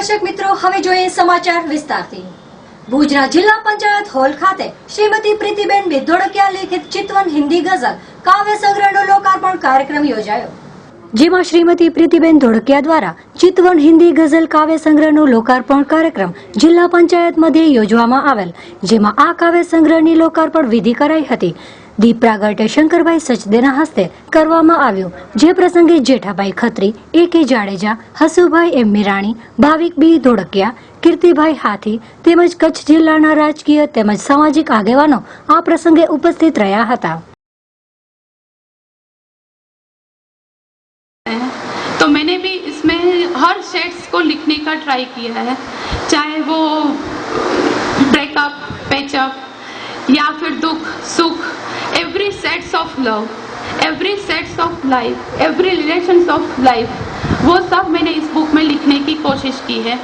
દર્શક મિત્રો, હવે જોઈએ સમાચાર વિસ્તારથી। ભુજના જિલ્લા પંચાયત હોલ ખાતે શ્રીમતી પ્રીતિબેન ધોળકિયા લિખિત ચિતવન હિન્દી ગઝલ કાવ્ય સંગ્રહનો લોકાર્પણ કાર્યક્રમ યોજાયો, જેમાં શ્રીમતી પ્રીતિબેન ધોળકિયા દ્વારા ચિતવન હિન્દી ગઝલ કાવ્ય સંગ્રહનો લોકાર્પણ કાર્યક્રમ જિલ્લા પંચાયત મધ્યે યોજવામાં આવેલ, જેમાં આ કાવ્ય સંગ્રહની લોકાર્પણ વિધિ કરાઈ હતી। દીપ પ્રાગટ્ય શંકરભાઈ સચદેના હસ્તે કરવામાં આવ્યું, જે પ્રસંગે જેઠાભાઈ ખત્રી, A.K. જાડેજા, હસુભાઈ M. મીરાણી, ભાવિક B. ધોળકિયા, કીર્તિભાઈ હાથી તેમજ કચ્છ જિલ્લાના રાજકીય તેમજ સામાજિક આગેવાનો આ પ્રસંગે ઉપસ્થિત રહ્યા હતા। तो मैंने भी इसमें हर शेड्स को लिखने का ट्राई किया है, चाहे वो ब्रेकअप, पैचअप या फिर दुख सुख, every sets of love, every sets of life, every relations of life, वो सब मैंने इस बुक में लिखने की कोशिश की है।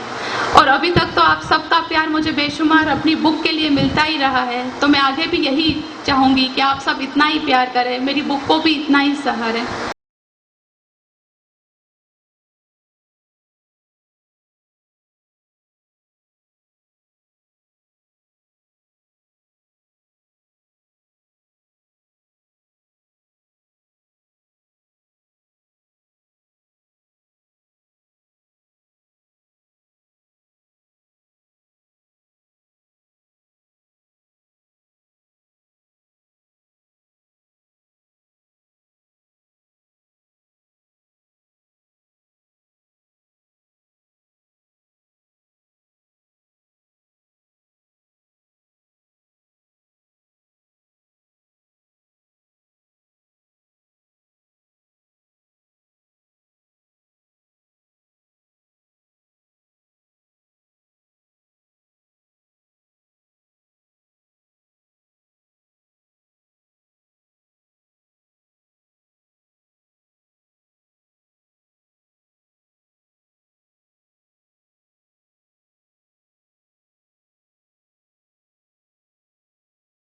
और अभी तक तो आप सबका प्यार मुझे बेशुमार अपनी बुक के लिए मिलता ही रहा है, तो मैं आगे भी यही चाहूँगी कि आप सब इतना ही प्यार करें, मेरी बुक को भी इतना ही सहारें।